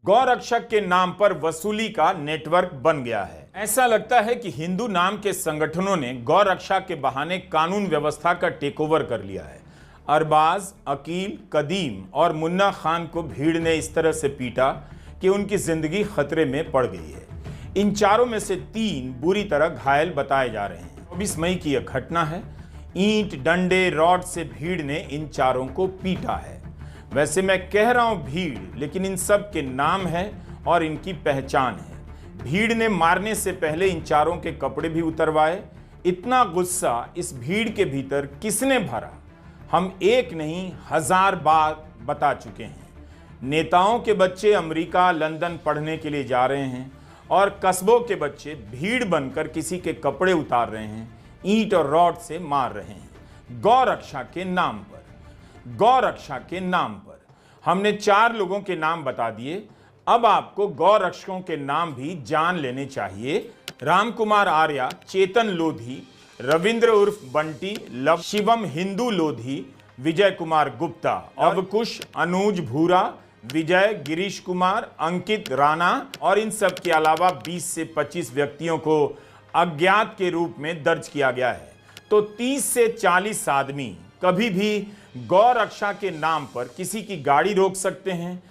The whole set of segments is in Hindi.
गौरक्षक के नाम पर वसूली का नेटवर्क बन गया है। ऐसा लगता है कि हिंदू नाम के संगठनों ने गौरक्षा के बहाने कानून व्यवस्था का टेकओवर कर लिया है। अरबाज, अकील, कदीम और मुन्ना खान को भीड़ ने इस तरह से पीटा कि उनकी जिंदगी खतरे में पड़ गई है। इन चारों में से 3 बुरी तरह घायल बताए जा रहे हैं। 24 मई की यह घटना है। ईंट, डंडे, रॉड से भीड़ ने इन चारों को पीटा है। वैसे मैं कह रहा हूं भीड़, लेकिन इन सब के नाम है और इनकी पहचान है। भीड़ ने मारने से पहले इन चारों के कपड़े भी उतरवाए। इतना गुस्सा इस भीड़ के भीतर किसने भरा, हम एक नहीं 1000 बार बता चुके हैं। नेताओं के बच्चे अमेरिका, लंदन पढ़ने के लिए जा रहे हैं और कस्बों के बच्चे भीड़ बनकर किसी के कपड़े उतार रहे हैं, ईंट और रॉड से मार रहे हैं। गौरक्षा के नाम पर, गौरक्षा के नाम पर हमने 4 लोगों के नाम बता दिए। अब आपको गौरक्षकों के नाम भी जान लेने चाहिए। रामकुमार आर्या, चेतन लोधी, रविंद्र उर्फ बंटी, लव शिवम हिंदू लोधी, विजय कुमार गुप्ता, अवकुश, अनुज भूरा, विजय, गिरीश कुमार, अंकित राणा और इन सब के अलावा 20 से 25 व्यक्तियों को अज्ञात के रूप में दर्ज किया गया है। तो 30 से 40 आदमी कभी भी गौरक्षा के नाम पर किसी की गाड़ी रोक सकते हैं,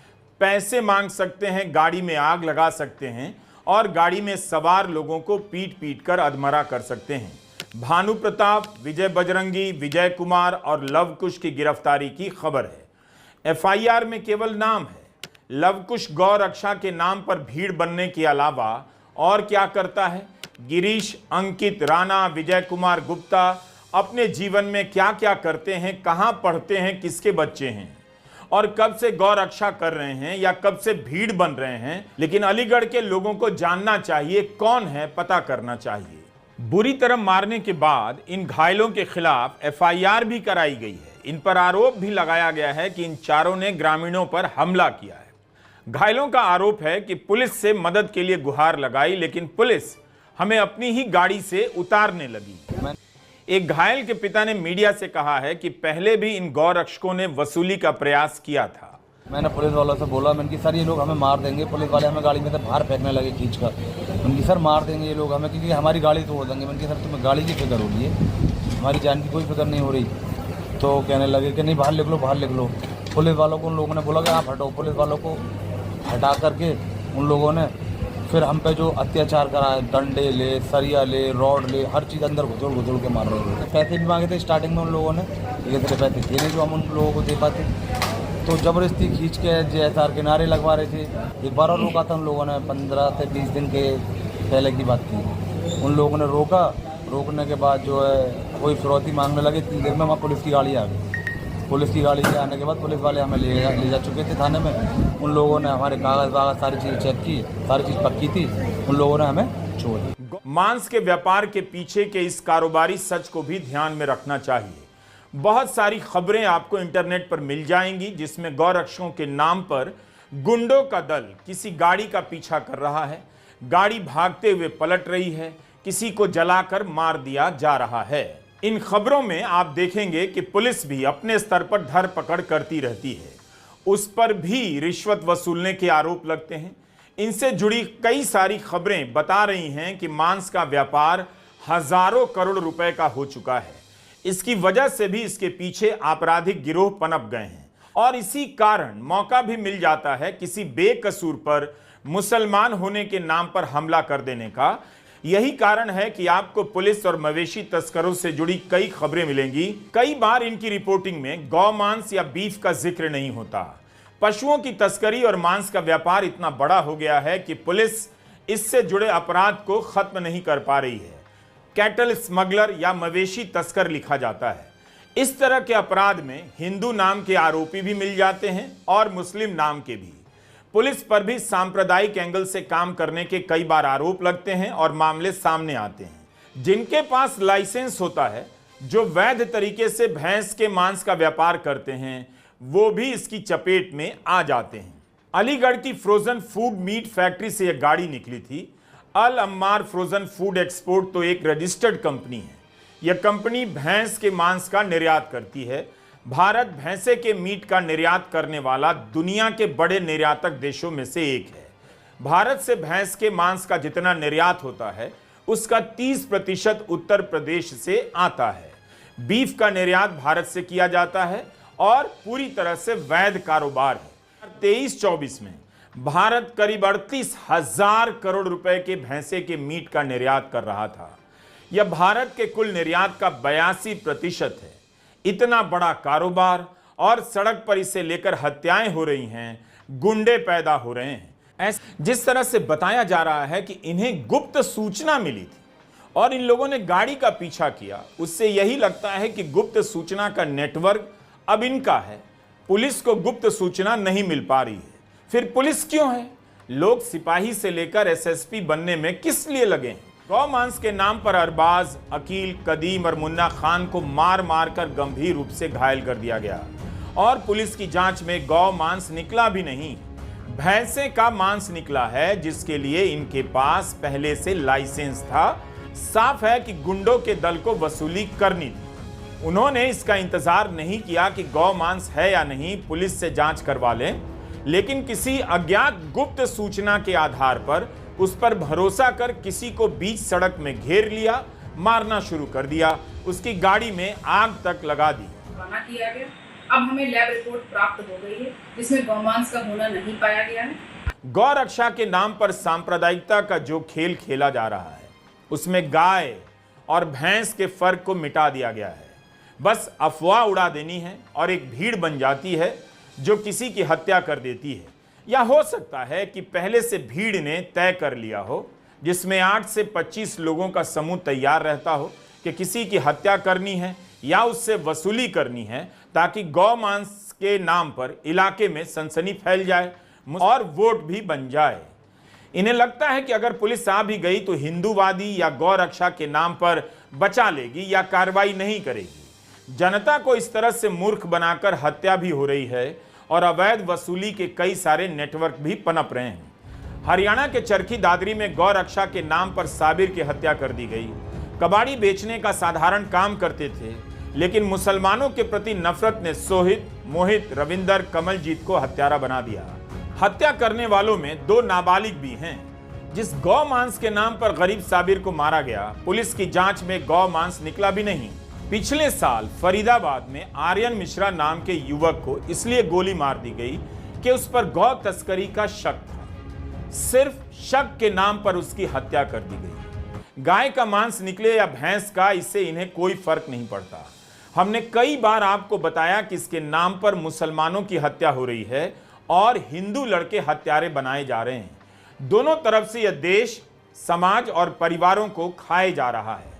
पैसे मांग सकते हैं, गाड़ी में आग लगा सकते हैं और गाड़ी में सवार लोगों को पीट पीट कर अधमरा कर सकते हैं। भानु प्रताप, विजय बजरंगी, विजय कुमार और लवकुश की गिरफ्तारी की खबर है। एफआईआर में केवल नाम है। लवकुश गौरक्षा के नाम पर भीड़ बनने के अलावा और क्या करता है? गिरीश, अंकित राणा, विजय कुमार गुप्ता अपने जीवन में क्या क्या करते हैं, कहां पढ़ते हैं, किसके बच्चे हैं और कब से गौरक्षा कर रहे हैं या कब से भीड़ बन रहे हैं। लेकिन अलीगढ़ के लोगों को जानना चाहिए कौन है, पता करना चाहिए। बुरी तरह मारने के बाद इन घायलों के खिलाफ एफआईआर भी कराई गई है। इन पर आरोप भी लगाया गया है कि इन चारों ने ग्रामीणों पर हमला किया है। घायलों का आरोप है कि पुलिस से मदद के लिए गुहार लगाई, लेकिन पुलिस हमें अपनी ही गाड़ी से उतारने लगी। एक घायल के पिता ने मीडिया से कहा है कि पहले भी इन गौरक्षकों ने वसूली का प्रयास किया था। मैंने पुलिस वालों से बोला, मैंने कि सर ये लोग हमें मार देंगे। पुलिस वाले हमें गाड़ी में से बाहर फेंकने लगे खींच कर। उनकी सर मार देंगे ये लोग हमें, क्योंकि हमारी गाड़ी तोड़ देंगे। मैंने कि सर तुम्हें गाड़ी की फिक्र हो रही है, हमारी जान की कोई फिक्र नहीं हो रही। तो कहने लगे कि नहीं बाहर लिख लो, बाहर लिख लो। पुलिस वालों को उन लोगों ने बोला कि आप हटो। पुलिस वालों को हटा करके उन लोगों ने फिर हम पे जो अत्याचार करा है, डंडे ले, सरिया ले, रॉड ले, हर चीज़ अंदर घुसोड़ के मार रहे थे। पैसे भी मांगे थे स्टार्टिंग में उन लोगों ने, लेकिन पैसे थे नहीं जो हम उन लोगों को दे पाते। तो ज़बरदस्ती खींच के जेएसआर के नारे लगवा रहे थे। एक बार और रोका था उन लोगों ने, 15 से 20 दिन के पहले की बात थी। उन लोगों ने रोका, रोकने के बाद जो है कोई फिरौती मांगने लगे। 3 देर में वहाँ पुलिस की गाड़ी आ गई। पुलिस की गाड़ी से आने के बाद पुलिस वाले हमें ले जा चुके थे थाने में। उन लोगों ने हमारे कागज वागज सारी चीज़ चेक की, सारी चीज़ पक्की थी। उन लोगों ने हमें छोड़ दिया। मांस के व्यापार के पीछे के इस कारोबारी सच को भी ध्यान में रखना चाहिए। बहुत सारी खबरें आपको इंटरनेट पर मिल जाएंगी जिसमें गौरक्षकों के नाम पर गुंडों का दल किसी गाड़ी का पीछा कर रहा है, गाड़ी भागते हुए पलट रही है, किसी को जलाकर मार दिया जा रहा है। इन खबरों में आप देखेंगे कि पुलिस भी अपने स्तर पर धरपकड़ करती रहती है। उस पर भी रिश्वत वसूलने के आरोप लगते हैं। इनसे जुड़ी कई सारी खबरें बता रही हैं कि मांस का व्यापार हजारों करोड़ रुपए का हो चुका है। इसकी वजह से भी इसके पीछे आपराधिक गिरोह पनप गए हैं और इसी कारण मौका भी मिल जाता है किसी बेकसूर पर मुसलमान होने के नाम पर हमला कर देने का। यही कारण है कि आपको पुलिस और मवेशी तस्करों से जुड़ी कई खबरें मिलेंगी। कई बार इनकी रिपोर्टिंग में गौ मांस या बीफ का जिक्र नहीं होता। पशुओं की तस्करी और मांस का व्यापार इतना बड़ा हो गया है कि पुलिस इससे जुड़े अपराध को खत्म नहीं कर पा रही है। कैटल स्मगलर या मवेशी तस्कर लिखा जाता है। इस तरह के अपराध में हिंदू नाम के आरोपी भी मिल जाते हैं और मुस्लिम नाम के भी। पुलिस पर भी सांप्रदायिक एंगल से काम करने के कई बार आरोप लगते हैं और मामले सामने आते हैं। जिनके पास लाइसेंस होता है, जो वैध तरीके से भैंस के मांस का व्यापार करते हैं, वो भी इसकी चपेट में आ जाते हैं। अलीगढ़ की फ्रोजन फूड मीट फैक्ट्री से यह गाड़ी निकली थी। अल अम्मार फ्रोजन फूड एक्सपोर्ट तो एक रजिस्टर्ड कंपनी है। यह कंपनी भैंस के मांस का निर्यात करती है। भारत भैंसे के मीट का निर्यात करने वाला दुनिया के बड़े निर्यातक देशों में से एक है। भारत से भैंस के मांस का जितना निर्यात होता है उसका 30% उत्तर प्रदेश से आता है। बीफ का निर्यात भारत से किया जाता है और पूरी तरह से वैध कारोबार है। 23-24 में भारत करीब 38,000 करोड़ रुपए के भैंसे के मीट का निर्यात कर रहा था। यह भारत के कुल निर्यात का 82% है। इतना बड़ा कारोबार और सड़क पर इसे लेकर हत्याएं हो रही हैं, गुंडे पैदा हो रहे हैं। जिस तरह से बताया जा रहा है कि इन्हें गुप्त सूचना मिली थी और इन लोगों ने गाड़ी का पीछा किया, उससे यही लगता है कि गुप्त सूचना का नेटवर्क अब इनका है। पुलिस को गुप्त सूचना नहीं मिल पा रही है। फिर पुलिस क्यों है? लोग सिपाही से लेकर एसएसपी बनने में किस लिए लगे हैं? गौ मांस के नाम पर अरबाज, अकील, कदीम और मुन्ना खान को मार मार कर गंभीर रूप से घायल कर दिया गया और पुलिस की जांच में गौ मांस निकला भी नहीं, भैंसे का मांस निकला है, जिसके लिए इनके पास पहले से लाइसेंस था। साफ है कि गुंडों के दल को वसूली करनी थी। उन्होंने इसका इंतजार नहीं किया कि गौ मांस है या नहीं, पुलिस से जांच करवा लें, लेकिन किसी अज्ञात गुप्त सूचना के आधार पर उस पर भरोसा कर किसी को बीच सड़क में घेर लिया, मारना शुरू कर दिया, उसकी गाड़ी में आग तक लगा दी। बना किया गया। अब हमें लैब रिपोर्ट प्राप्त हो गई है जिसमें गौमांस का होना नहीं पाया गया है। गौ रक्षा के नाम पर सांप्रदायिकता का जो खेल खेला जा रहा है उसमें गाय और भैंस के फर्क को मिटा दिया गया है। बस अफवाह उड़ा देनी है और एक भीड़ बन जाती है जो किसी की हत्या कर देती है। या हो सकता है कि पहले से भीड़ ने तय कर लिया हो, जिसमें 8 से 25 लोगों का समूह तैयार रहता हो कि किसी की हत्या करनी है या उससे वसूली करनी है, ताकि गौ मांस के नाम पर इलाके में सनसनी फैल जाए और वोट भी बन जाए। इन्हें लगता है कि अगर पुलिस आ भी गई तो हिंदूवादी या गौ रक्षा के नाम पर बचा लेगी या कार्रवाई नहीं करेगी। जनता को इस तरह से मूर्ख बनाकर हत्या भी हो रही है और अवैध वसूली के कई सारे नेटवर्क भी पनप रहे हैं। हरियाणा के चरखी दादरी में गौ रक्षा के नाम पर साबिर की हत्या कर दी गई। कबाड़ी बेचने का साधारण काम करते थे, लेकिन मुसलमानों के प्रति नफरत ने सोहित, मोहित, रविंदर, कमलजीत को हत्यारा बना दिया। हत्या करने वालों में 2 नाबालिग भी हैं। जिस गौ मांस के नाम पर गरीब साबिर को मारा गया, पुलिस की जांच में गौ मांस निकला भी नहीं। पिछले साल फरीदाबाद में आर्यन मिश्रा नाम के युवक को इसलिए गोली मार दी गई कि उस पर गौ तस्करी का शक था। सिर्फ शक के नाम पर उसकी हत्या कर दी गई। गाय का मांस निकले या भैंस का, इससे इन्हें कोई फर्क नहीं पड़ता। हमने कई बार आपको बताया कि इसके नाम पर मुसलमानों की हत्या हो रही है और हिंदू लड़के हत्यारे बनाए जा रहे हैं। दोनों तरफ से यह देश, समाज और परिवारों को खाए जा रहा है।